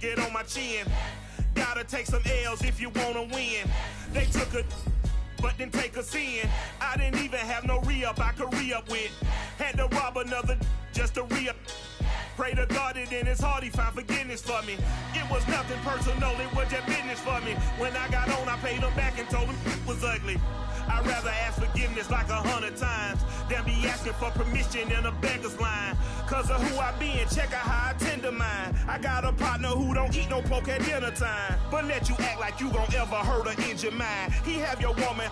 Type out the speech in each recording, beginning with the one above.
Get on my chin. Gotta take some L's if you wanna win. They took a but didn't take us in. I didn't even have no re-up I could re-up with. Had to rob another just to re-up. Pray to God that in his heart he found forgiveness for me. It was nothing personal, it was just business for me. When I got on, I paid him back and told him it was ugly. I'd rather ask forgiveness like 100 times than be asking for permission in a beggar's line. Cause of who I be and check out how I tend to mine. I got a partner who don't eat no pork at dinner time, but let you act like you gon' ever hurt or injure mine. He have your woman,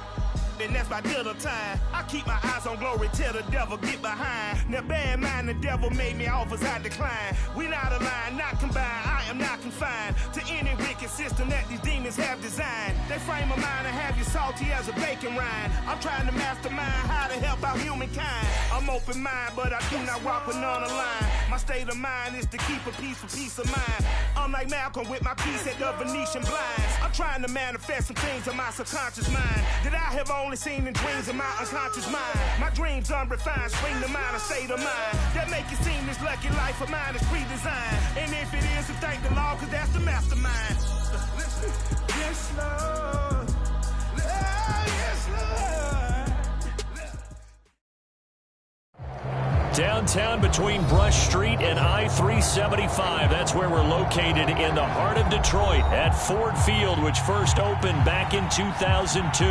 and that's my dinner time. I keep my eyes on glory till the devil get behind. Now bear in mind the devil made me offers I decline. We not aligned, not combined, I am not confined to any wicked system that these demons have designed. They frame a mind and have you salty as a bacon rind. I'm trying to mastermind how to help out humankind. I'm open mind, but I do not walk with none aligned. My state of mind is to keep a peace for peace of mind. Unlike Malcolm with my piece at the Venetian blinds. I'm trying to manifest some things in my subconscious mind that I have only seen in dreams of my unconscious mind. My dreams unrefined, spring to mind, a state of mind that make it seem this lucky life of mine is pre-designed. And if it is, to thank the Lord, cause that's the mastermind. Yes, Lord. Yes, Lord. Downtown between Brush Street and I-375. That's where we're located in the heart of Detroit at Ford Field, which first opened back in 2002.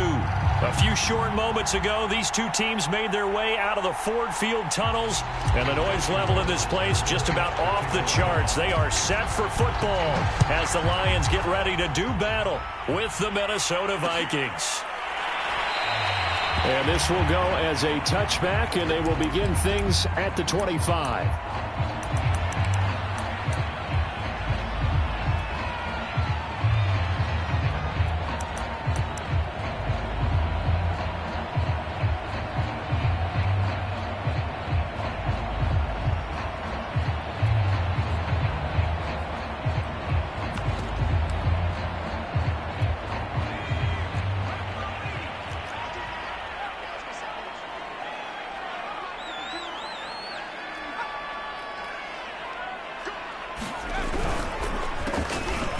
A few short moments ago, these two teams made their way out of the Ford Field tunnels, and the noise level in this place just about off the charts. They are set for football as the Lions get ready to do battle with the Minnesota Vikings. And this will go as a touchback, and they will begin things at the 25.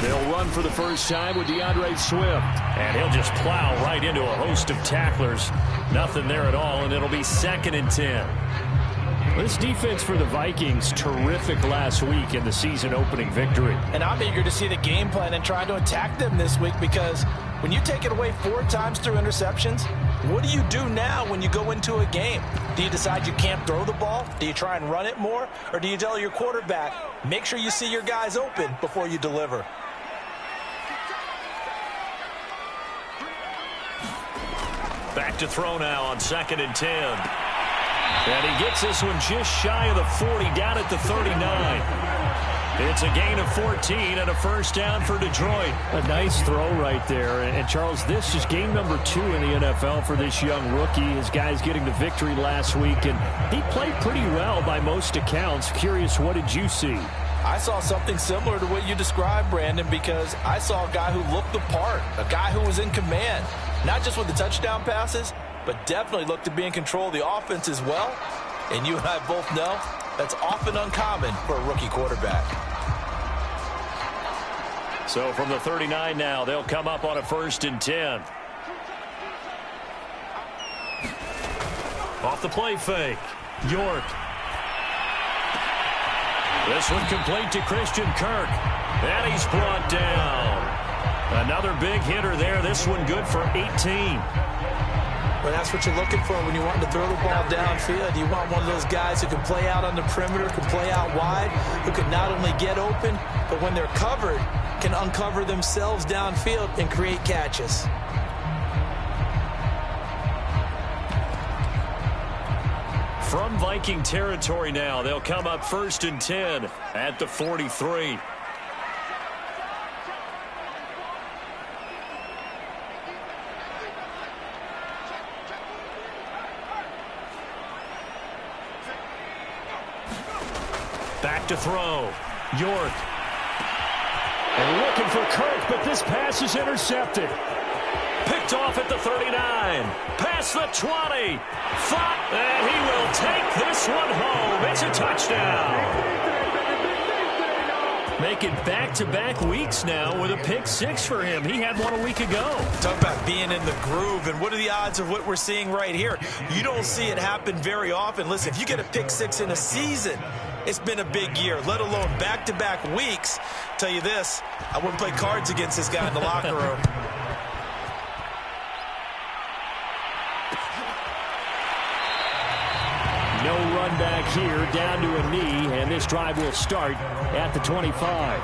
They'll run for the first time with DeAndre Swift. And he'll just plow right into a host of tacklers. Nothing there at all, and it'll be 2nd and 10. This defense for the Vikings, terrific last week in the season-opening victory. And I'm eager to see the game plan and try to attack them this week, because when you take it away 4 times through interceptions, what do you do now when you go into a game? Do you decide you can't throw the ball? Do you try and run it more? Or do you tell your quarterback, make sure you see your guys open before you deliver? Back to throw now on 2nd and 10. And he gets this one just shy of the 40, down at the 39. It's a gain of 14 and a first down for Detroit. A nice throw right there. And Charles, this is game number 2 in the NFL for this young rookie. His guys getting the victory last week, and he played pretty well by most accounts. Curious, what did you see? I saw something similar to what you described, Brandon, because I saw a guy who looked the part, a guy who was in command, not just with the touchdown passes, but definitely looked to be in control of the offense as well. And you and I both know that's often uncommon for a rookie quarterback. So from the 39 now, they'll come up on a 1st and 10. Off the play fake, York. This one complete to Christian Kirk. And he's brought down. Another big hitter there. This one good for 18. Well, that's what you're looking for when you want to throw the ball downfield. You want one of those guys who can play out on the perimeter, can play out wide, who can not only get open, but when they're covered, can uncover themselves downfield and create catches. From Viking territory now, they'll come up 1st and 10 at the 43. Back to throw, York. And looking for Kirk, but this pass is intercepted. Picked off at the 39. Past the 20. And he will take this one home. It's a touchdown. Make it back-to-back weeks now with a pick six for him. He had one a week ago. Talk about being in the groove, and what are the odds of what we're seeing right here? You don't see it happen very often. Listen, if you get a pick six in a season, it's been a big year, let alone back-to-back weeks. Tell you this, I wouldn't play cards against this guy in the locker room. No run back here, down to a knee, and this drive will start at the 25.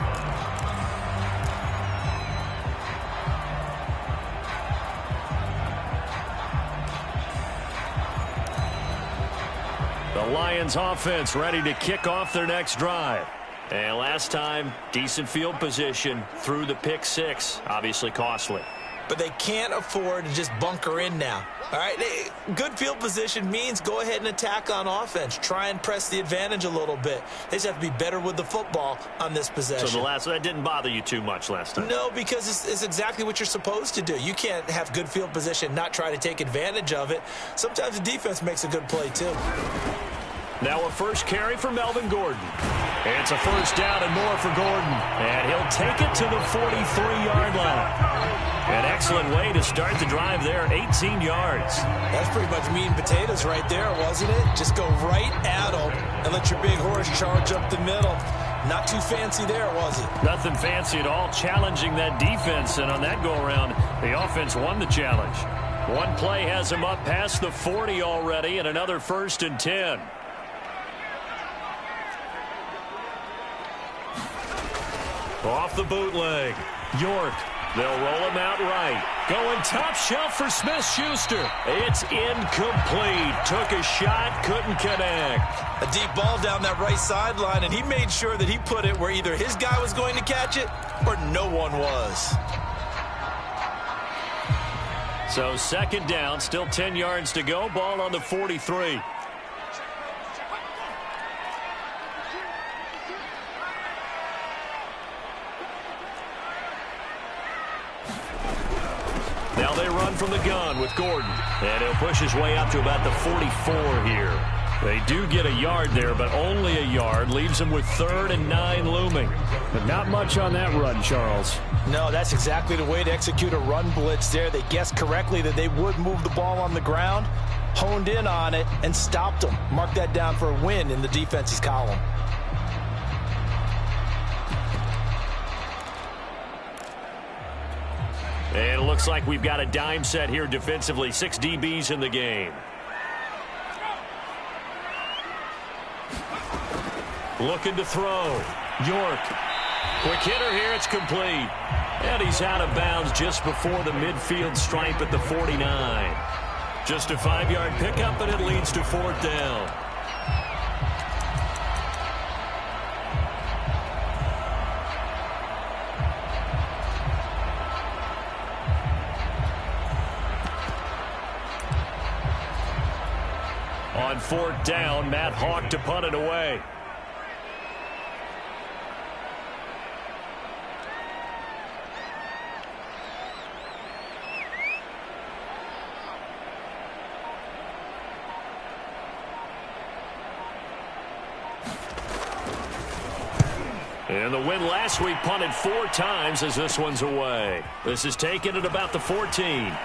The Lions offense ready to kick off their next drive. And last time, decent field position through the pick six, obviously costly. But they can't afford to just bunker in now. All right, good field position means go ahead and attack on offense. Try and press the advantage a little bit. They just have to be better with the football on this possession. So that didn't bother you too much last time? No, because it's exactly what you're supposed to do. You can't have good field position, not try to take advantage of it. Sometimes the defense makes a good play too. Now a first carry for Melvin Gordon. It's a first down and more for Gordon. And he'll take it to the 43-yard line. An excellent way to start the drive there, 18 yards. That's pretty much meat and potatoes right there, wasn't it? Just go right at them and let your big horse charge up the middle. Not too fancy there, was it? Nothing fancy at all, challenging that defense. And on that go-around, the offense won the challenge. One play has him up past the 40 already, and another 1st and 10. Off the bootleg, York. They'll roll him out right. Going top shelf for Smith-Schuster. It's incomplete. Took a shot, couldn't connect. A deep ball down that right sideline, and he made sure that he put it where either his guy was going to catch it or no one was. So 2nd down, still 10 yards to go. Ball on the 43. Now they run from the gun with Gordon. And he'll push his way up to about the 44 here. They do get a yard there, but only a yard. Leaves them with 3rd and 9 looming. But not much on that run, Charles. No, that's exactly the way to execute a run blitz there. They guessed correctly that they would move the ball on the ground, honed in on it, and stopped them. Mark that down for a win in the defense's column. And it looks like we've got a dime set here defensively. 6 DBs in the game. Looking to throw. York. Quick hitter here. It's complete. And he's out of bounds just before the midfield stripe at the 49. Just a 5-yard pickup, and it leads to 4th down. On 4th down, Matt Hawk to punt it away. And the win last week punted 4 times as this one's away. This is taken at about the 14.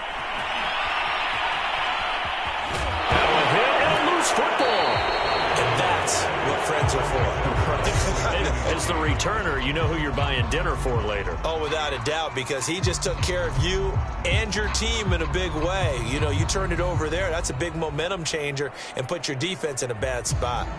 Football. And that's what friends are for. As the returner, you know who you're buying dinner for later. Oh, without a doubt, because he just took care of you and your team in a big way. You know, you turned it over there. That's a big momentum changer and put your defense in a bad spot.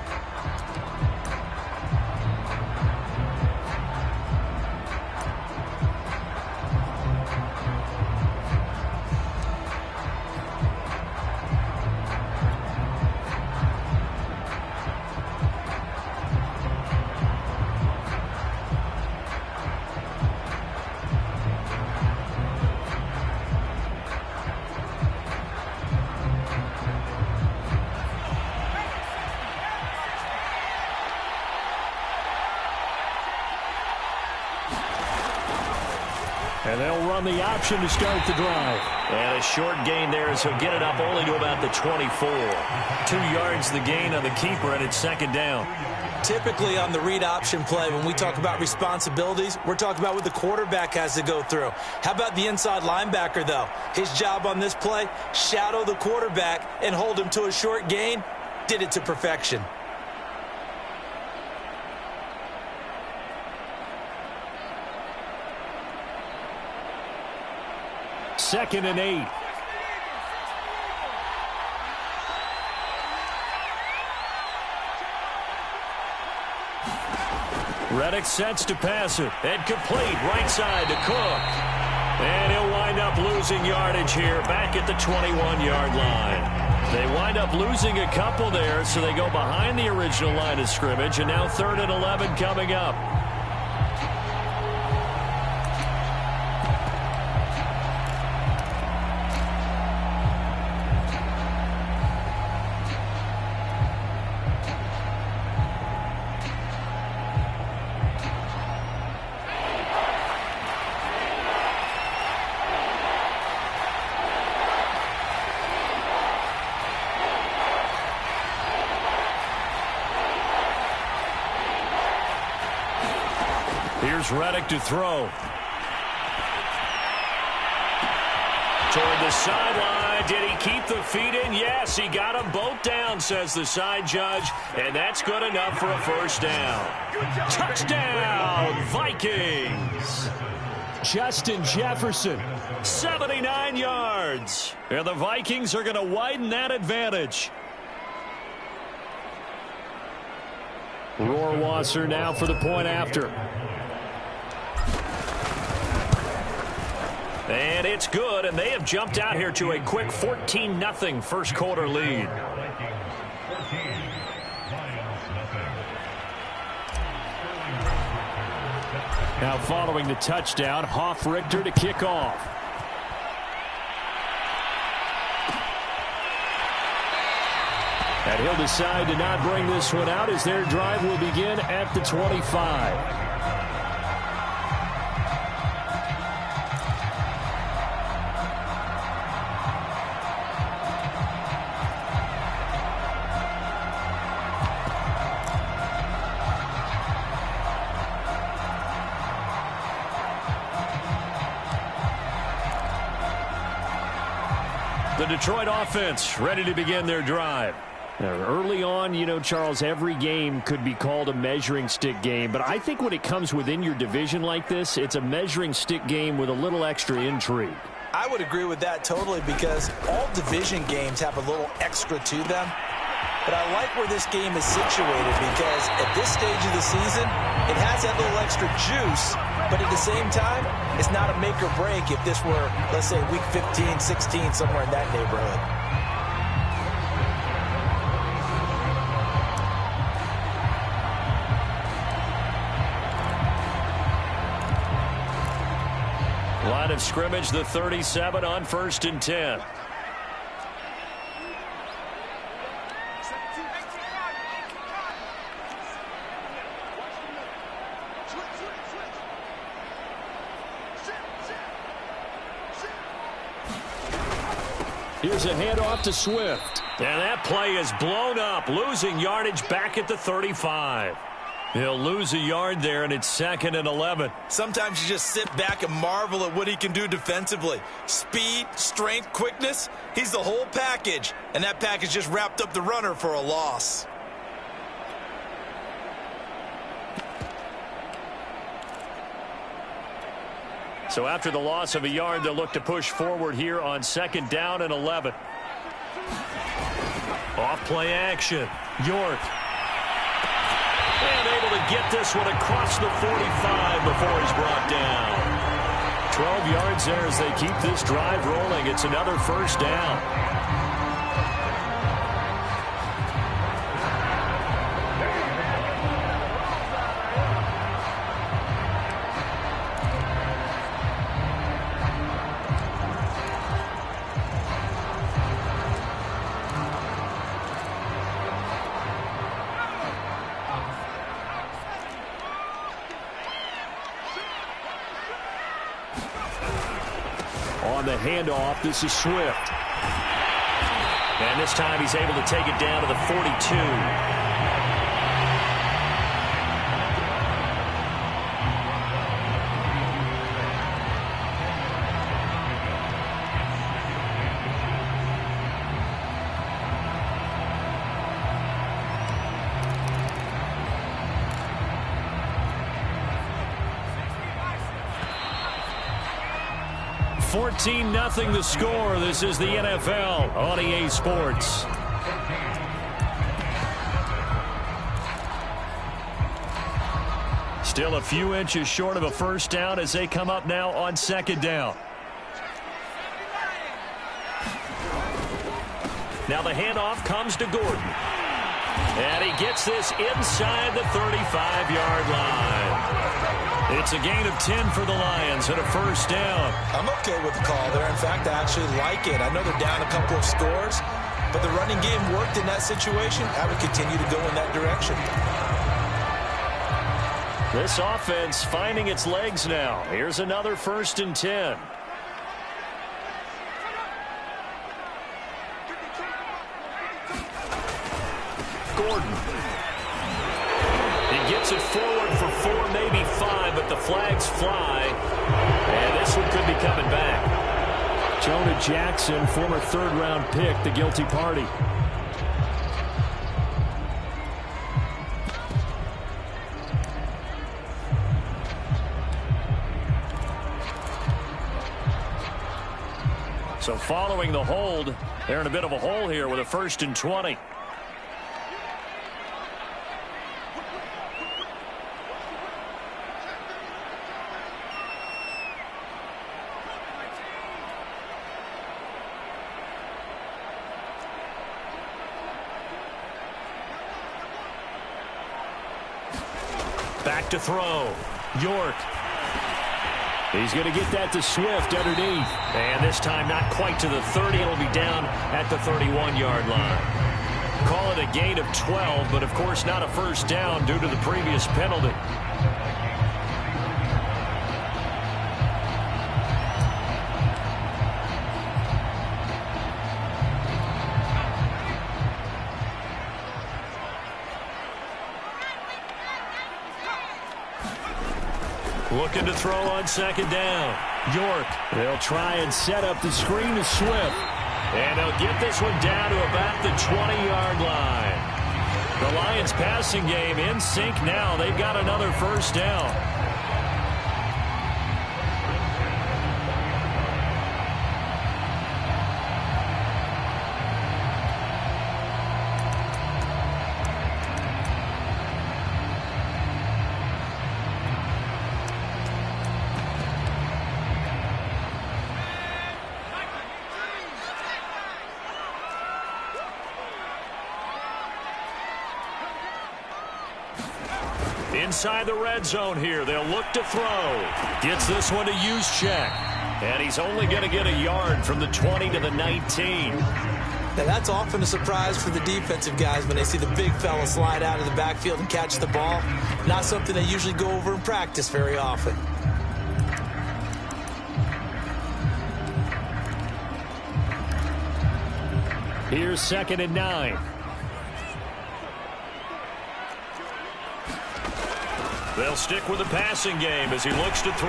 And they'll run the option to start the drive. And a short gain there as he'll get it up only to about the 24. 2 yards the gain on the keeper, and it's 2nd down. Typically on the read option play, when we talk about responsibilities, we're talking about what the quarterback has to go through. How about the inside linebacker, though? His job on this play, shadow the quarterback and hold him to a short gain. Did it to perfection. Second and 8. Reddick sets to pass it. And complete right side to Cook. And he'll wind up losing yardage here back at the 21-yard line. They wind up losing a couple there, so they go behind the original line of scrimmage. And now 3rd and 11 coming up. Here's Reddick to throw. Toward the sideline. Did he keep the feet in? Yes, he got them both down, says the side judge. And that's good enough for a first down. Touchdown, Vikings. Justin Jefferson, 79 yards. And the Vikings are going to widen that advantage. Rohrwasser now for the point after. And it's good, and they have jumped out here to a quick 14-0 first quarter lead. Now following the touchdown, Hoff-Richter to kick off. And he'll decide to not bring this one out as their drive will begin at the 25. The Detroit offense ready to begin their drive. Now, early on, you know, Charles, every game could be called a measuring stick game. But I think when it comes within your division like this, it's a measuring stick game with a little extra intrigue. I would agree with that totally because all division games have a little extra to them. But I like where this game is situated because at this stage of the season, it has that little extra juice. But at the same time, it's not a make or break if this were, let's say, week 15, 16, somewhere in that neighborhood. Line of scrimmage, the 37 on 1st and 10. Here's a handoff to Swift. And that play is blown up, losing yardage back at the 35. He'll lose a yard there, and it's 2nd and 11. Sometimes you just sit back and marvel at what he can do defensively. Speed, strength, quickness, he's the whole package. And that package just wrapped up the runner for a loss. So after the loss of a yard, they'll look to push forward here on 2nd down and 11. Off play action. York. And able to get this one across the 45 before he's brought down. 12 yards there as they keep this drive rolling. It's another first down. On the handoff, this is Swift. And this time he's able to take it down to the 42. 14-0 the score. This is the NFL on EA Sports. Still a few inches short of a first down as they come up now on second down. Now the handoff comes to Gordon. And he gets this inside the 35-yard line. It's a gain of 10 for the Lions and a first down. I'm okay with the call there. In fact, I actually like it. I know they're down a couple of scores, but the running game worked in that situation. I would continue to go in that direction. This offense finding its legs now. Here's another 1st and 10. Gordon. He gets it forward for 4, maybe 5, but the flags fly. And this one could be coming back. Jonah Jackson, former 3rd-round pick, the guilty party. So following the hold, they're in a bit of a hole here with a 1st and 20. Back to throw. York. He's going to get that to Swift underneath. And this time not quite to the 30. It'll be down at the 31-yard line. Call it a gain of 12, but of course not a first down due to the previous penalty. Looking to throw on second down. York. They'll try and set up the screen to Swift. And they'll get this one down to about the 20-yard line. The Lions passing game in sync now. They've got another first down. Inside the red zone here. They'll look to throw. Gets this one to Juszczyk. And he's only going to get a yard from the 20 to the 19. Now, that's often a surprise for the defensive guys when they see the big fella slide out of the backfield and catch the ball. Not something they usually go over in practice very often. Here's 2nd and 9. They'll stick with the passing game as he looks to throw.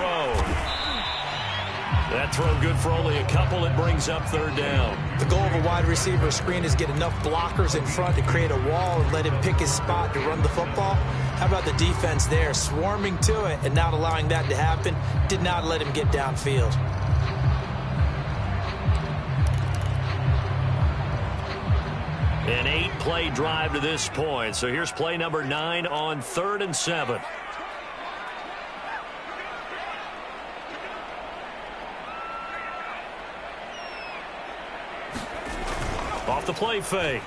That throw good for only a couple. It brings up 3rd down. The goal of a wide receiver screen is get enough blockers in front to create a wall and let him pick his spot to run the football. How about the defense there, swarming to it and not allowing that to happen? Did not let him get downfield. An 8-play drive to this point. So here's play number 9 on 3rd and 7. Off the play fake.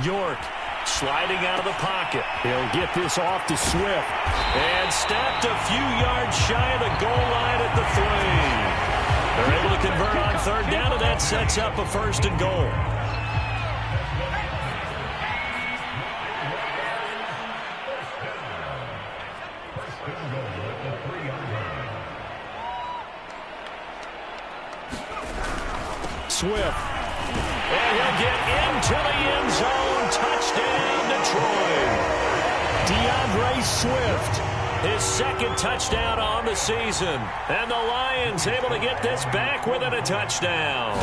York sliding out of the pocket. He'll get this off to Swift. And stopped a few yards shy of the goal line at the 3. They're able to convert on 3rd down, and that sets up a 1st and goal. Swift. And he'll get into the end zone. Touchdown, Detroit. DeAndre Swift. His 2nd touchdown on the season. And the Lions able to get this back within a touchdown.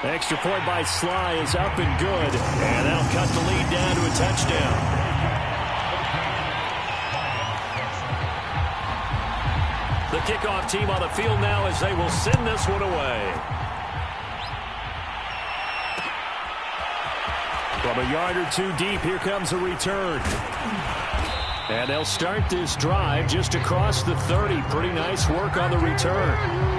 Extra point by Sly is up and good. And that'll cut the lead down to a touchdown. The kickoff team on the field now as they will send this one away. From a yard or two deep, here comes a return. And they'll start this drive just across the 30. Pretty nice work on the return.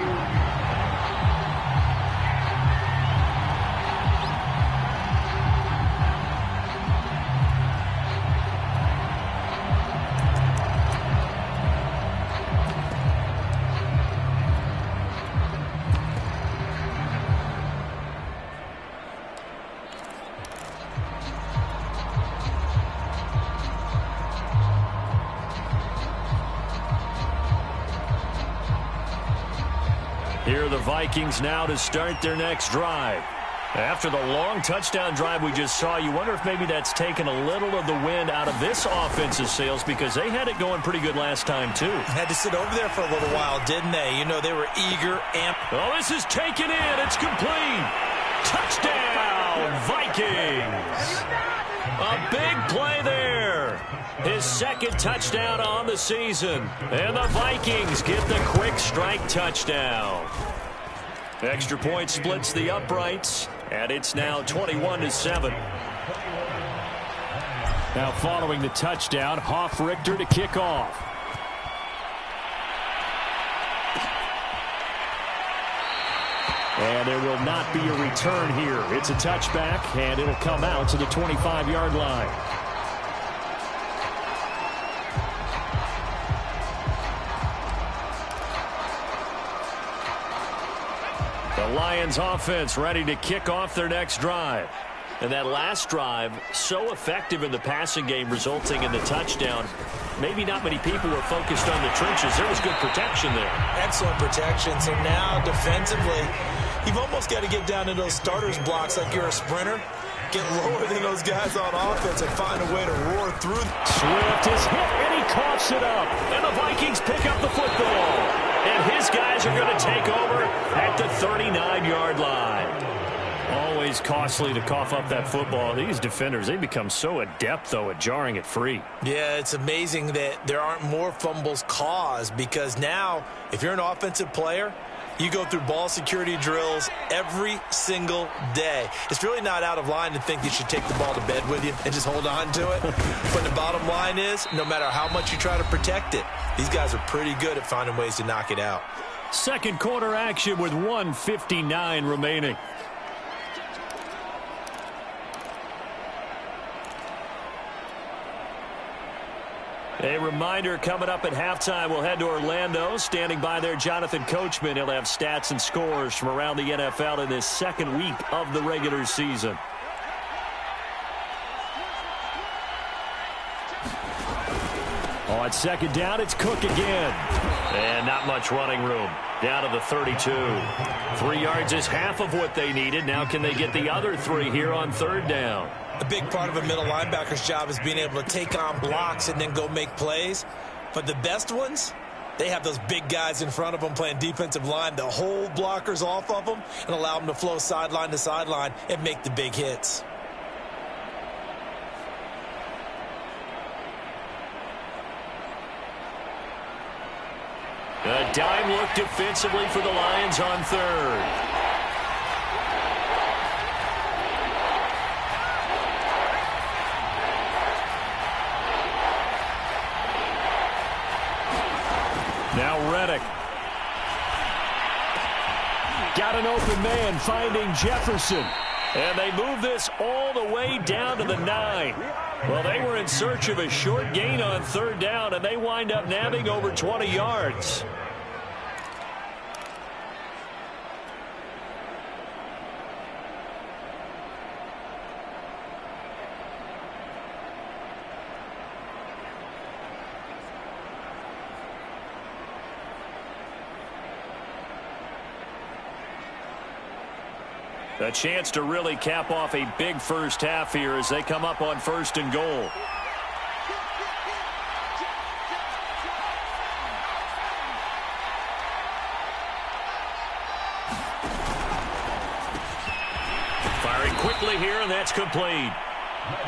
Here are the Vikings now to start their next drive. After the long touchdown drive we just saw, you wonder if maybe that's taken a little of the wind out of this offense's sails because they had it going pretty good last time, too. Had to sit over there for a little while, didn't they? You know, they were eager, amped. Oh, this is taken in. It's complete. Touchdown, Vikings. A big play there. His second touchdown on the season. And the Vikings get the quick strike touchdown. Extra point splits the uprights, and it's now 21-7. Now following the touchdown, Hoff-Richter to kick off. And there will not be a return here. It's a touchback, and it'll come out to the 25-yard line. The Lions offense ready to kick off their next drive. And that last drive, so effective in the passing game, resulting in the touchdown. Maybe not many people were focused on the trenches. There was good protection there. Excellent protection. So now defensively, you've almost got to get down to those starters blocks like you're a sprinter. Get lower than those guys on offense and find a way to roar through. Swift is hit, and he coughs it up. And the Vikings pick up the football. And his guys are going to take over at the 39-yard line. Always costly to cough up that football. These defenders, they become so adept, though, at jarring it free. Yeah, it's amazing that there aren't more fumbles caused because now, if you're an offensive player, you go through ball security drills every single day. It's really not out of line to think you should take the ball to bed with you and just hold on to it. But the bottom line is, no matter how much you try to protect it, these guys are pretty good at finding ways to knock it out. Second quarter action with 1:59 remaining. A reminder coming up at halftime, we'll head to Orlando. Standing by there, Jonathan Coachman. He'll have stats and scores from around the NFL in this second week of the regular season. On second down, it's Cook again. And not much running room. Down to the 32. 3 yards is half of what they needed. Now can they get the other 3 here on third down? A big part of a middle linebacker's job is being able to take on blocks and then go make plays. But the best ones, they have those big guys in front of them playing defensive line to hold blockers off of them and allow them to flow sideline to sideline and make the big hits. A dime look defensively for the Lions on third. Now Reddick. Got an open man finding Jefferson. And they move this all the way down to the 9. Well, they were in search of a short gain on third down, and they wind up nabbing over 20 yards. A chance to really cap off a big first half here as they come up on 1st and goal. Firing quickly here, and that's complete.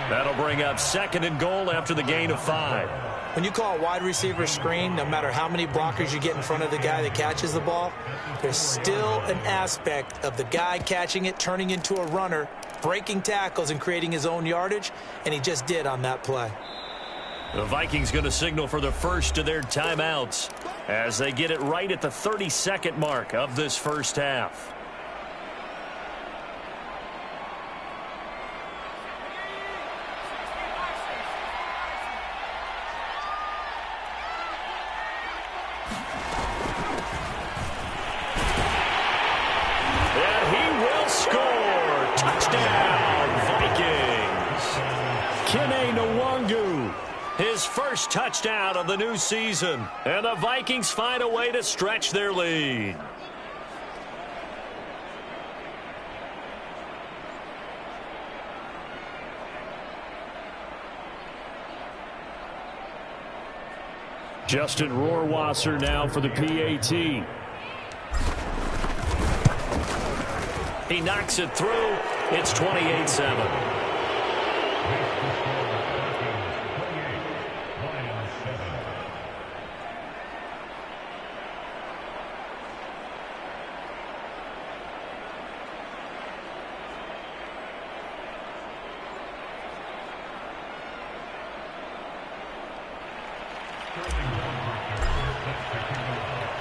That'll bring up 2nd and goal after the gain of 5. When you call a wide receiver screen, no matter how many blockers you get in front of the guy that catches the ball, there's still an aspect of the guy catching it, turning into a runner, breaking tackles and creating his own yardage, and he just did on that play. The Vikings going to signal for the first of their timeouts as they get it right at the 30-second mark of this first half. His first touchdown of the new season, and the Vikings find a way to stretch their lead. Justin Rohrwasser now for the PAT. He knocks it through. It's 28-7.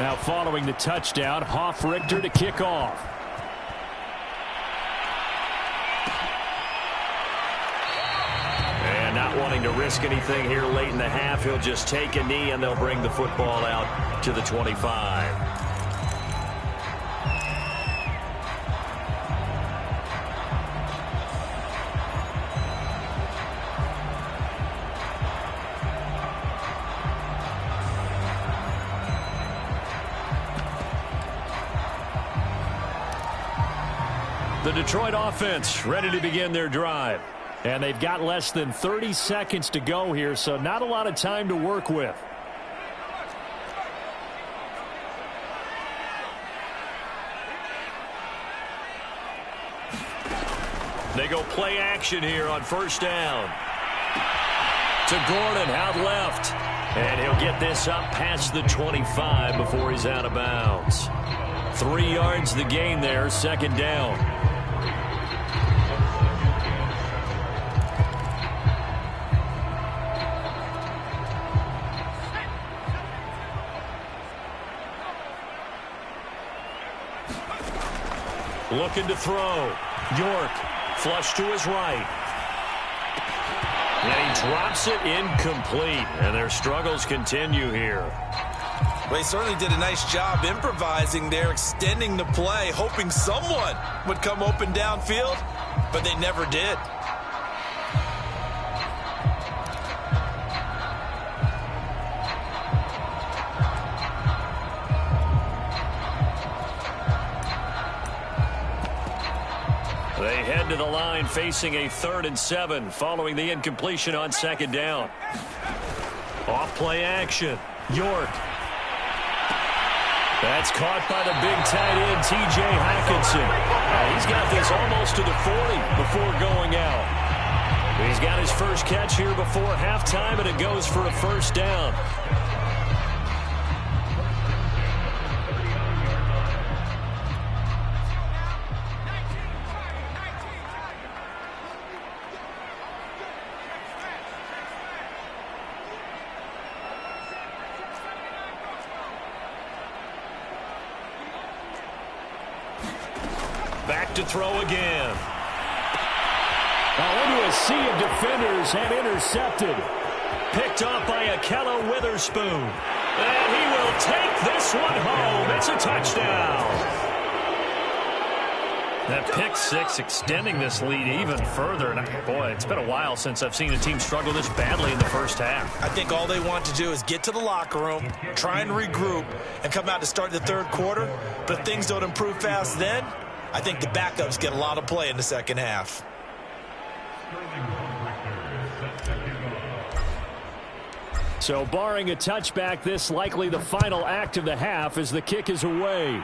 Now following the touchdown, Hoff-Richter to kick off. And not wanting to risk anything here late in the half, he'll just take a knee and they'll bring the football out to the 25. The Detroit offense ready to begin their drive. And they've got less than 30 seconds to go here, so not a lot of time to work with. They go play action here on first down. To Gordon out left. And he'll get this up past the 25 before he's out of bounds. 3 yards the gain there, second down. Looking to throw. York, flush to his right. And he drops it incomplete. And their struggles continue here. Well, he certainly did a nice job improvising there, extending the play, hoping someone would come open downfield, but they never did. They head to the line facing a 3rd and 7 following the incompletion on second down. Off play action. York. That's caught by the big tight end, T.J. Hockenson. He's got this almost to the 40 before going out. He's got his first catch here before halftime, and it goes for a first down. Back to throw again. Now into a sea of defenders and intercepted. Picked off by Akello Witherspoon. And he will take this one home. It's a touchdown. That pick six extending this lead even further. And boy, it's been a while since I've seen a team struggle this badly in the first half. I think all they want to do is get to the locker room, try and regroup, and come out to start the third quarter. But if things don't improve fast then, I think the backups get a lot of play in the second half. So barring a touchback, this likely the final act of the half as the kick is away.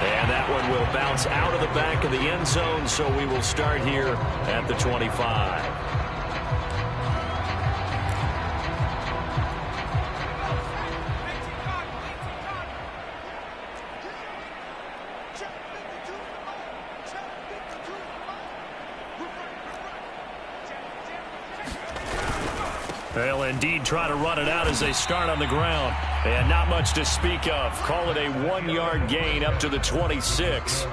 And that one will bounce out of the back of the end zone, so we will start here at the 25. indeed try to run it out as they start on the ground. And not much to speak of. Call it a 1-yard gain up to the 26.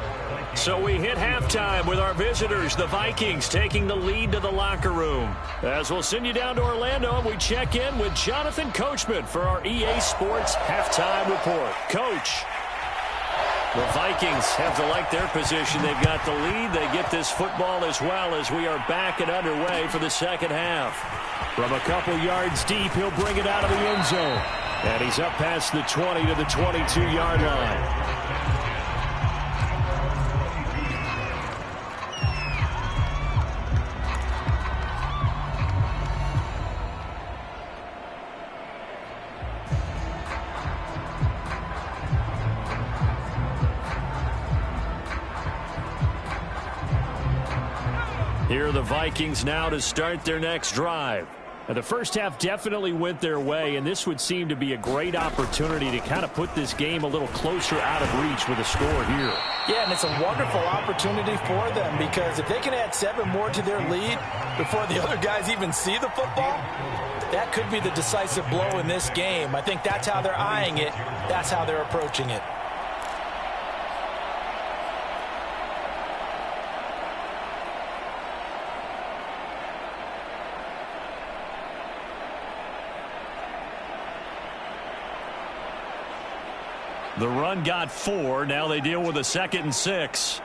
So we hit halftime with our visitors, the Vikings, taking the lead to the locker room. As we'll send you down to Orlando, we check in with Jonathan Coachman for our EA Sports Halftime Report. Coach. The Vikings have to like their position. They've got the lead. They get this football as well as we are back and underway for the second half. From a couple yards deep, he'll bring it out of the end zone. And he's up past the 20 to the 22-yard line. Here are the Vikings now to start their next drive. Now, the first half definitely went their way, and this would seem to be a great opportunity to kind of put this game a little closer out of reach with a score here. Yeah, and it's a wonderful opportunity for them because if they can add 7 more to their lead before the other guys even see the football, that could be the decisive blow in this game. I think that's how they're eyeing it. That's how they're approaching it. The run got 4. Now they deal with a 2nd and 6.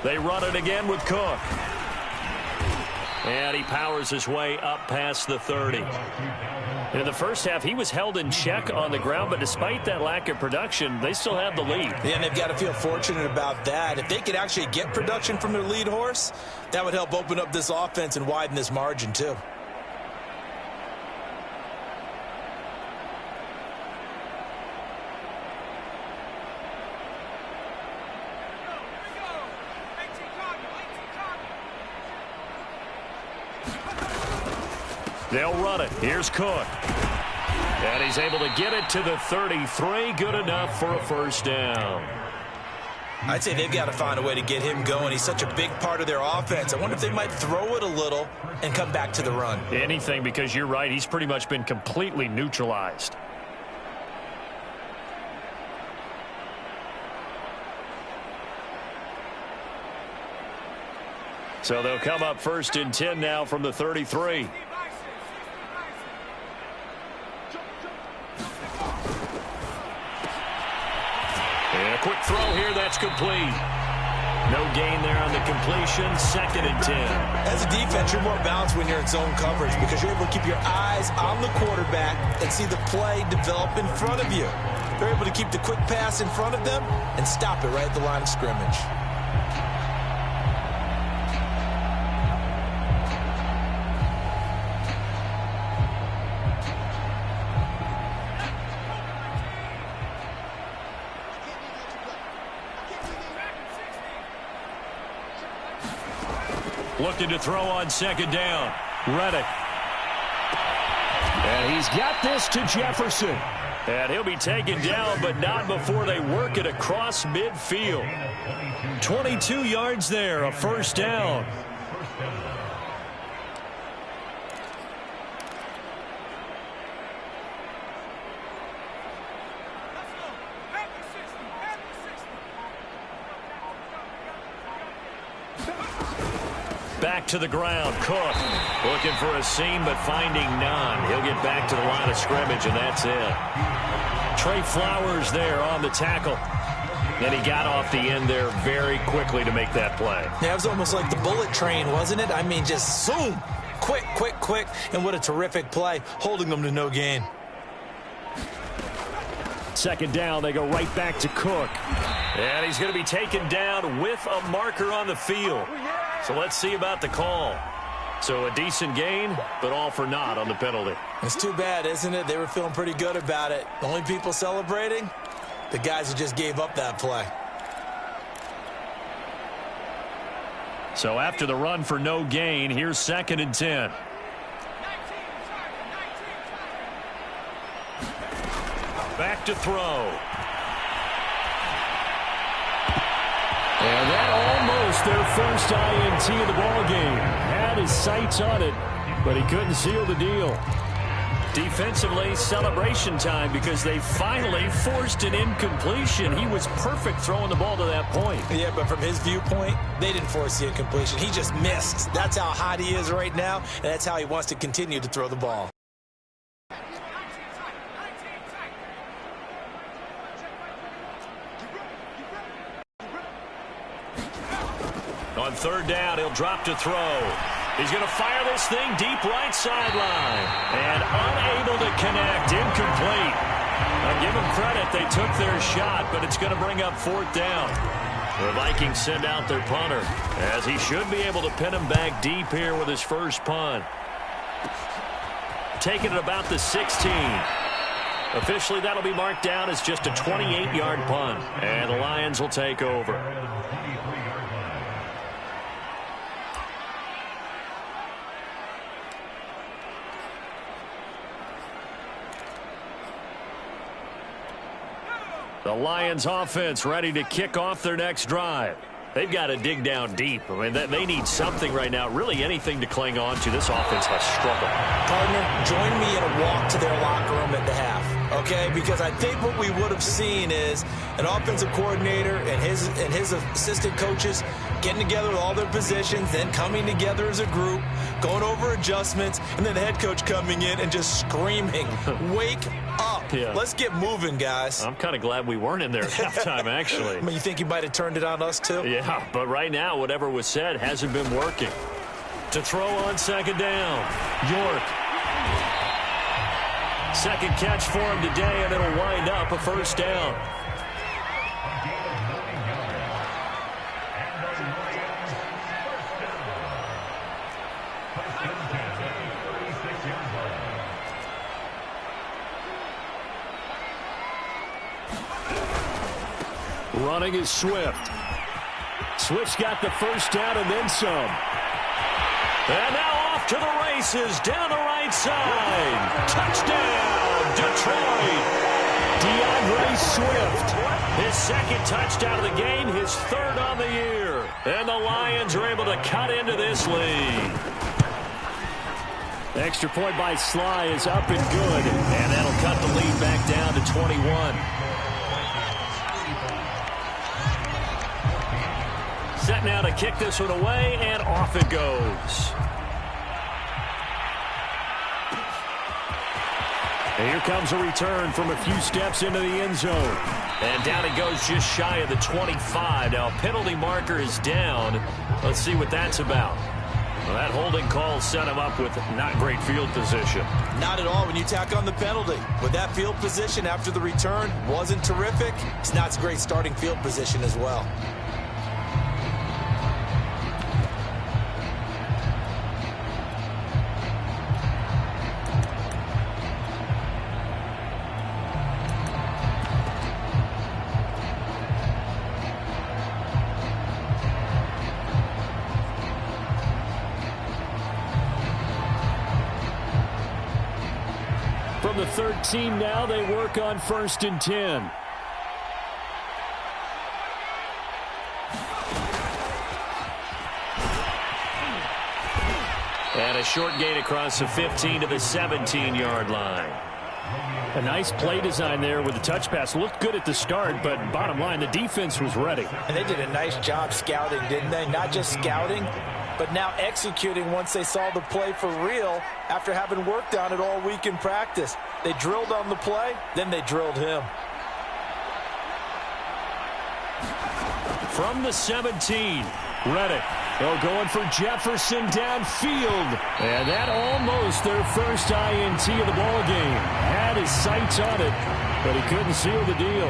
They run it again with Cook. And he powers his way up past the 30. In the first half, he was held in check on the ground, but despite that lack of production, they still have the lead. Yeah, and they've got to feel fortunate about that. If they could actually get production from their lead horse, that would help open up this offense and widen this margin too. They'll run it. Here's Cook. And he's able to get it to the 33. Good enough for a first down. I'd say they've got to find a way to get him going. He's such a big part of their offense. I wonder if they might throw it a little and come back to the run. Anything, because you're right. He's pretty much been completely neutralized. So they'll come up 1st and 10 now from the 33. And a quick throw here, that's complete. No gain there on the completion, 2nd and 10. As a defense, you're more balanced when you're in zone coverage because you're able to keep your eyes on the quarterback and see the play develop in front of you. They're able to keep the quick pass in front of them and stop it right at the line of scrimmage. Looking to throw on 2nd down. Reddick. And he's got this to Jefferson. And he'll be taken down, but not before they work it across midfield. 22 yards there, a first down. Back to the ground. Cook looking for a seam, but finding none. He'll get back to the line of scrimmage, and that's it. Trey Flowers there on the tackle. And he got off the end there very quickly to make that play. Yeah, it was almost like the bullet train, wasn't it? I mean, just zoom. Quick, quick, quick. And what a terrific play, holding them to no gain. 2nd down, they go right back to Cook. And he's going to be taken down with a marker on the field. So let's see about the call. So a decent gain, but all for naught on the penalty. It's too bad, isn't it? They were feeling pretty good about it. The only people celebrating, the guys who just gave up that play. So after the run for no gain, here's 2nd and 10. Back to throw. And that almost almost their first INT of the ballgame. Had his sights on it, but he couldn't seal the deal. Defensively, celebration time because they finally forced an incompletion. He was perfect throwing the ball to that point. Yeah, but from his viewpoint, they didn't force the incompletion. He just missed. That's how hot he is right now, and that's how he wants to continue to throw the ball. On third down, he'll drop to throw. He's going to fire this thing deep right sideline. And unable to connect, incomplete. Now give them credit, they took their shot, but it's going to bring up fourth down. The Vikings send out their punter, as he should be able to pin him back deep here with his first punt. Taking it about the 16. Officially, that'll be marked down as just a 28-yard punt. And the Lions will take over. The Lions offense ready to kick off their next drive. They've got to dig down deep. I mean, they need something right now, really anything to cling on to. This offense has struggled. Partner, join me in a walk to their locker room at the half, okay? Because I think what we would have seen is an offensive coordinator and his assistant coaches getting together with all their positions, then coming together as a group, going over adjustments, and then the head coach coming in and just screaming, "Wake up. Yeah. Let's get moving, guys." I'm kind of glad we weren't in there at halftime, actually. I mean, you think you might have turned it on us, too? Yeah, but right now, whatever was said hasn't been working. To throw on second down, York. Second catch for him today, and it'll wind up a first down. Running is Swift. Swift's got the first down and then some. And now off to the races down the right side. Touchdown, Detroit. DeAndre Swift. His second touchdown of the game, his third on the year. And the Lions are able to cut into this lead. Extra point by Sly is up and good. And that'll cut the lead back down to 21. Set now to kick this one away, and off it goes. And here comes a return from a few steps into the end zone. And down it goes just shy of the 25. Now, penalty marker is down. Let's see what that's about. Well, that holding call set him up with not great field position. Not at all when you tack on the penalty. With that field position after the return wasn't terrific, it's not a great starting field position as well. From the 13 now, they work on 1st and 10. And a short gain across the 15 to the 17-yard line. A nice play design there with the touch pass. Looked good at the start, but bottom line, the defense was ready. And they did a nice job scouting, didn't they? Not just scouting, but now executing once they saw the play for real after having worked on it all week in practice. They drilled on the play, then they drilled him. From the 17, Reddick. They're going for Jefferson downfield. And that almost their first INT of the ballgame. Had his sights on it, but he couldn't seal the deal.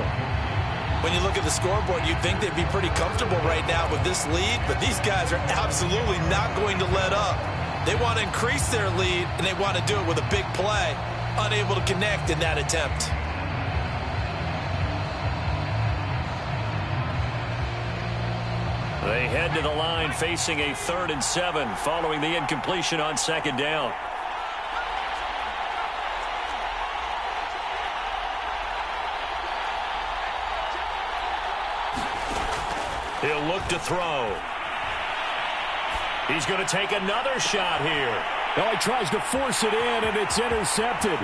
When you look at the scoreboard, you'd think they'd be pretty comfortable right now with this lead, but these guys are absolutely not going to let up. They want to increase their lead, and they want to do it with a big play. Unable to connect in that attempt. they head to the line facing a 3rd and 7 following the incompletion on 2nd down. He'll look to throw. He's going to take another shot here. Well, he tries to force it in, and it's intercepted.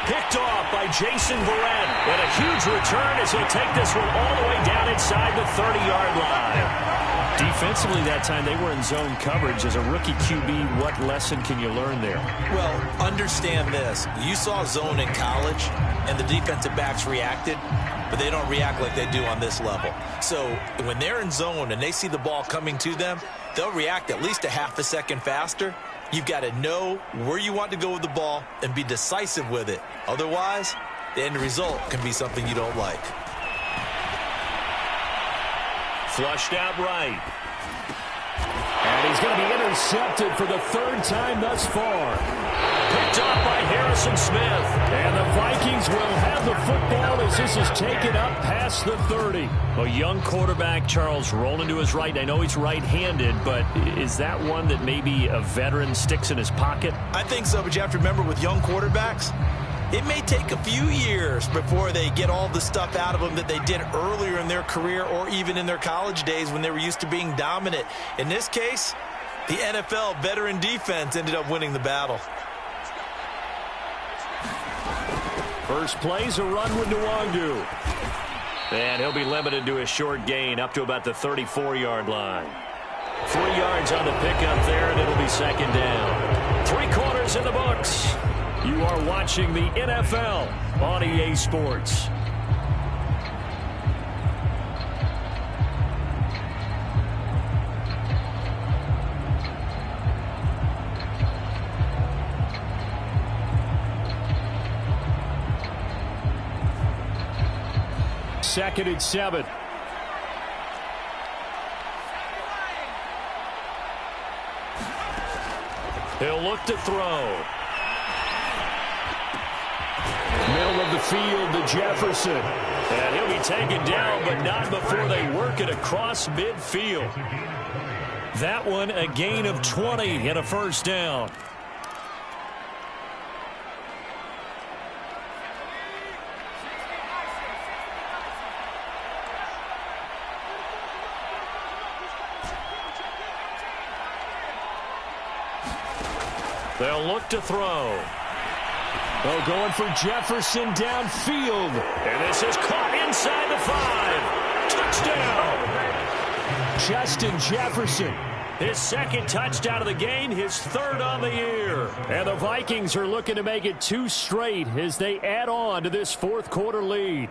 Picked off by Jason Verrett. And a huge return as he'll take this one all the way down inside the 30-yard line. Defensively that time, they were in zone coverage. As a rookie QB, what lesson can you learn there? Well, understand this. You saw zone in college, and the defensive backs reacted, but they don't react like they do on this level. So when they're in zone and they see the ball coming to them, they'll react at least a half a second faster. You've got to know where you want to go with the ball and be decisive with it. Otherwise, the end result can be something you don't like. Flushed out right. And he's going to be intercepted for the third time thus far. Picked off by Harrison Smith. And the Vikings will have the football as this is taken up past the 30. A young quarterback, Charles, rolling to his right. I know he's right-handed, but is that one that maybe a veteran sticks in his pocket? I think so, but you have to remember with young quarterbacks, it may take a few years before they get all the stuff out of them that they did earlier in their career or even in their college days when they were used to being dominant. In this case, the NFL veteran defense ended up winning the battle. First play's a run with Nwangu. And he'll be limited to a short gain up to about the 34-yard line. 3 yards on the pickup there, and it'll be second down. 3 quarters in the books. You are watching the NFL on EA Sports. Second and 7. He'll look to throw. Middle of the field to Jefferson. And he'll be taken down, but not before they work it across midfield. That one a gain of 20 and a first down. They'll look to throw. Oh, going for Jefferson downfield. And this is caught inside the 5. Touchdown. Justin Jefferson. His second touchdown of the game, his third on the year. And the Vikings are looking to make it 2 straight as they add on to this fourth quarter lead.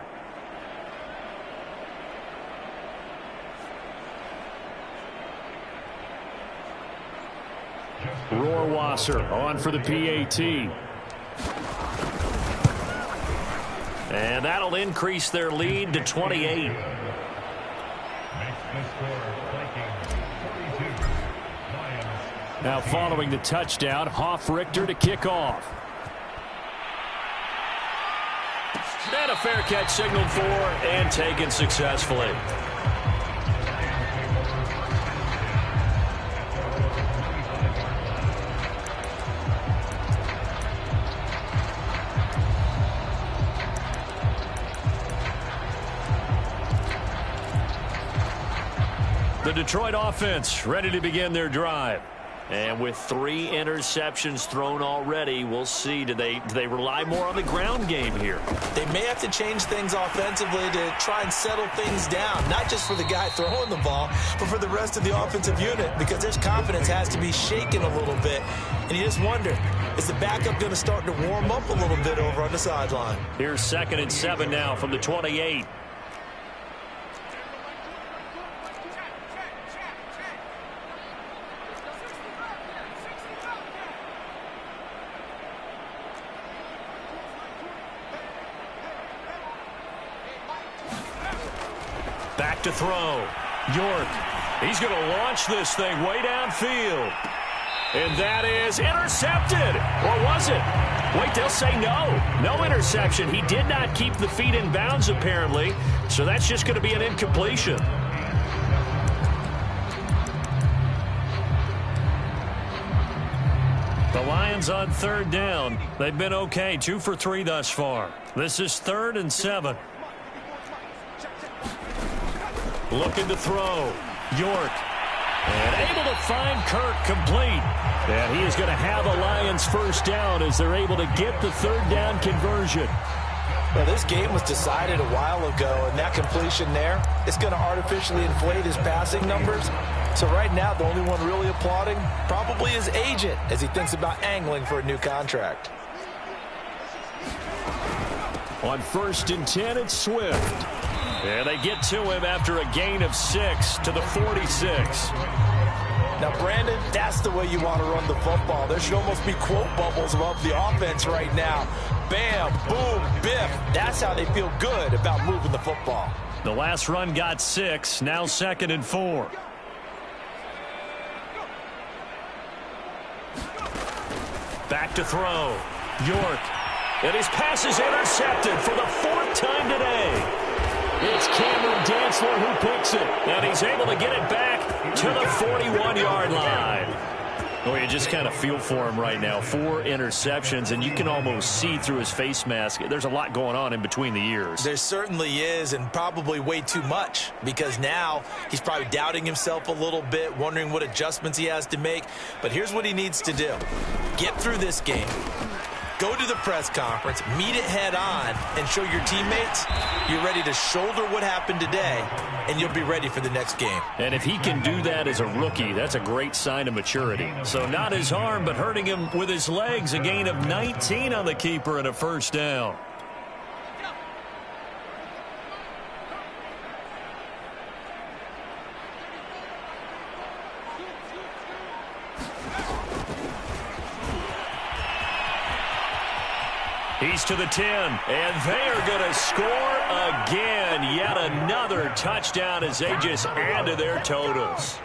Rohrwasser on for the PAT. And that'll increase their lead to 28. Now following the touchdown, Hoff-Richter to kick off. And a fair catch signaled for and taken successfully. The Detroit offense ready to begin their drive. And with 3 interceptions thrown already, we'll see. Do they rely more on the ground game here? They may have to change things offensively to try and settle things down, not just for the guy throwing the ball, but for the rest of the offensive unit, because their confidence has to be shaken a little bit. And you just wonder, is the backup going to start to warm up a little bit over on the sideline? Here's 2nd and 7 now from the 28. Back to throw. York. He's going to launch this thing way downfield. And that is intercepted. Or was it? Wait, they'll say no. No interception. He did not keep the feet in bounds, apparently. So that's just going to be an incompletion. The Lions on 3rd down. They've been okay. 2 for 3 thus far. This is 3rd and 7. Looking to throw. York. And able to find Kirk complete. And he is going to have a Lions first down as they're able to get the third down conversion. Well, this game was decided a while ago, and that completion there is going to artificially inflate his passing numbers. So right now, the only one really applauding probably his agent as he thinks about angling for a new contract. On 1st and 10, it's Swift. And they get to him after a gain of 6 to the 46. Now, Brandon, that's the way you want to run the football. There should almost be quote bubbles above the offense right now. Bam, boom, biff. That's how they feel good about moving the football. The last run got 6, now 2nd and 4. Back to throw. York. And his pass is intercepted for the 4th time today. It's Cameron Dantzler who picks it. And he's able to get it back to the 41-yard line. Oh, you just kind of feel for him right now. 4 interceptions, and you can almost see through his face mask. There's a lot going on in between the ears. There certainly is, and probably way too much, because now he's probably doubting himself a little bit, wondering what adjustments he has to make. But here's what he needs to do. Get through this game. Go to the press conference, meet it head on, and show your teammates you're ready to shoulder what happened today, and you'll be ready for the next game. And if he can do that as a rookie, that's a great sign of maturity. So not his arm, but hurting him with his legs. A gain of 19 on the keeper and a first down. He's to the 10, and they are going to score again. Yet another touchdown as they just add to their totals.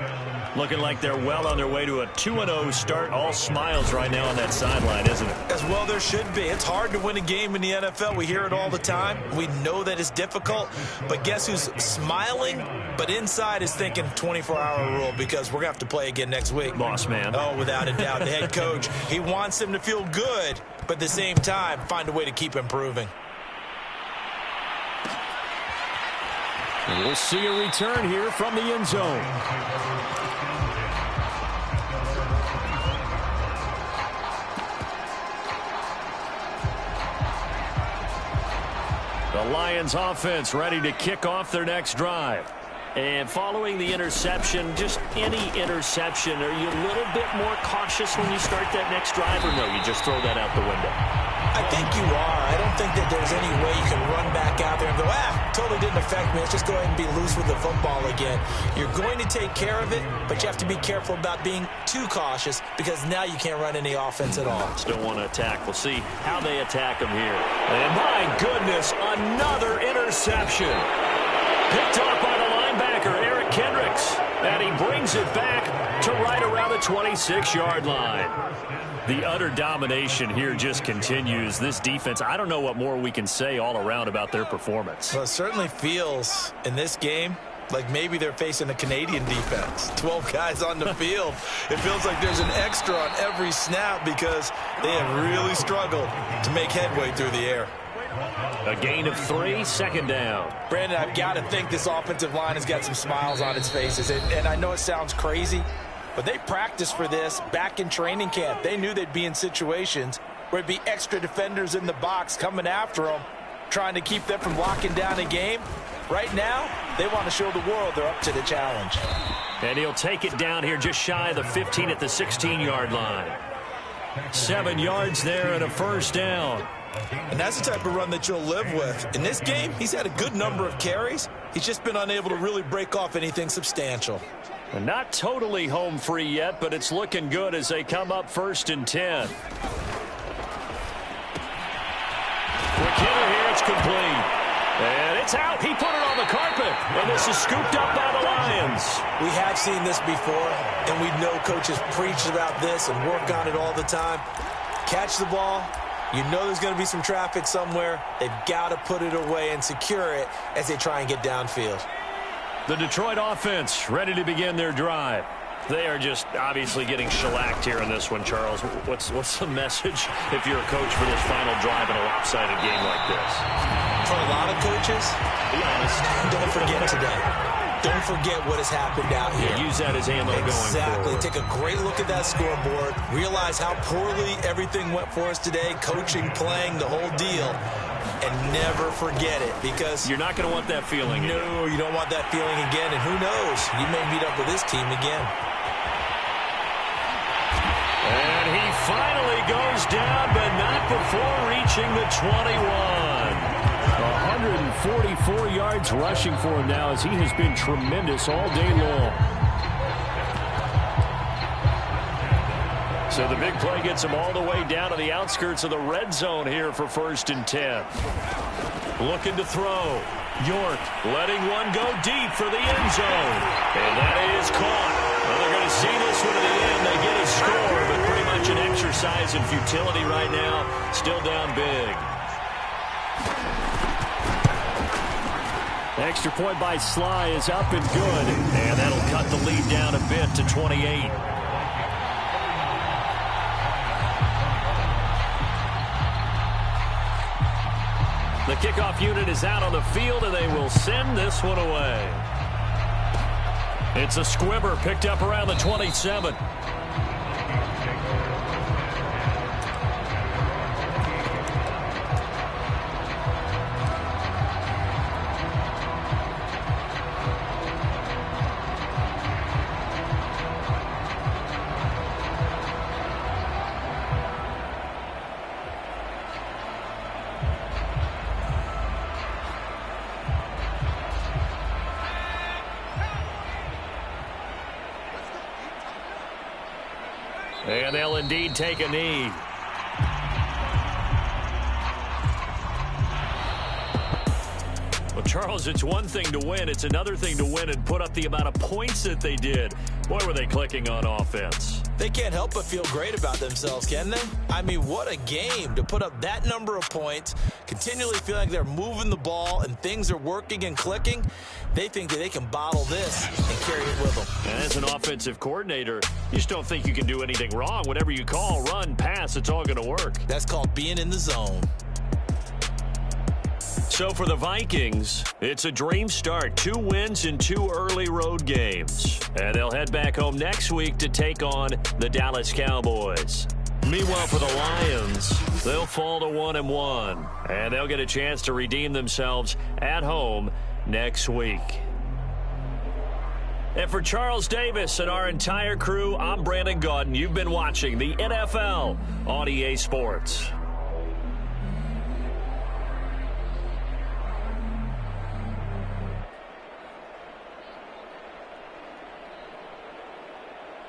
Looking like they're well on their way to a 2-0 start. All smiles right now on that sideline, isn't it? As well there should be. It's hard to win a game in the NFL. We hear it all the time. We know that it's difficult. But guess who's smiling, but inside is thinking 24-hour rule, because we're going to have to play again next week. Boss man. Oh, without a doubt. The head coach, he wants them to feel good, but at the same time, find a way to keep improving. And we'll see a return here from the end zone. The Lions offense ready to kick off their next drive. And following the interception, just any interception, are you a little bit more cautious when you start that next drive, or no, you just throw that out the window? I think you are. I don't think that there's any way you can run back out there and go, totally didn't affect me. Let's just go ahead and be loose with the football again. You're going to take care of it, but you have to be careful about being too cautious, because now you can't run any offense at all. Still want to attack. We'll see how they attack him here. And my goodness, another interception. Picked off by the linebacker, Eric Kendricks. And he brings it back to right around the 26-yard line. The utter domination here just continues. This defense, I don't know what more we can say all around about their performance. Well, it certainly feels in this game like maybe they're facing a Canadian defense. 12 guys on the field. It feels like there's an extra on every snap, because they have really struggled to make headway through the air. A gain of 3, 2nd down. Brandon, I've got to think this offensive line has got some smiles on its faces. And I know it sounds crazy, but they practiced for this back in training camp. They knew they'd be in situations where it'd be extra defenders in the box coming after them, trying to keep them from locking down a game. Right now, they want to show the world they're up to the challenge. And he'll take it down here just shy of the 15 at the 16-yard line. 7 yards there and a first down. And that's the type of run that you'll live with. In this game, he's had a good number of carries. He's just been unable to really break off anything substantial. And not totally home free yet, but it's looking good as they come up 1st and 10. McKinnon here, it's complete. And it's out. He put it on the carpet. And this is scooped up by the Lions. We have seen this before, and we know coaches preach about this and work on it all the time. Catch the ball. You know there's going to be some traffic somewhere. They've got to put it away and secure it as they try and get downfield. The Detroit offense ready to begin their drive. They are just obviously getting shellacked here in this one, Charles. What's the message if you're a coach for this final drive in a lopsided game like this? For a lot of coaches, be honest, don't forget today. don't forget what has happened out here. Yeah, use that as ammo going forward. Exactly. Take a great look at that scoreboard. Realize how poorly everything went for us today. Coaching, playing, the whole deal. And never forget it, because you're not going to want that feeling again. No, you don't want that feeling again. And who knows? You may meet up with this team again. And he finally goes down, but not before reaching the 21. 144 yards rushing for him now, as he has been tremendous all day long. So the big play gets him all the way down to the outskirts of the red zone here for 1st and 10. Looking to throw. York letting one go deep for the end zone. And that is caught. Well, they're going to see this one to the end. They get a score, but pretty much an exercise in futility right now. Still down big. Extra point by Sly is up and good. And that'll cut the lead down a bit to 28. The kickoff unit is out on the field, and they will send this one away. It's a squibber picked up around the 27. And they'll indeed take a knee. Well, Charles, it's one thing to win. It's another thing to win and put up the amount of points that they did. Boy, were they clicking on offense. They can't help but feel great about themselves, can they? I mean, what a game to put up that number of points, continually feeling like they're moving the ball and things are working and clicking. They think that they can bottle this and carry it with them. And as an offensive coordinator, you just don't think you can do anything wrong. Whatever you call, run, pass, it's all going to work. That's called being in the zone. So for the Vikings, it's a dream start. 2 wins in 2 early road games. And they'll head back home next week to take on the Dallas Cowboys. Meanwhile, for the Lions, they'll fall to 1-1. And they'll get a chance to redeem themselves at home next week. And for Charles Davis and our entire crew, I'm Brandon Gaudin. You've been watching the NFL on EA Sports.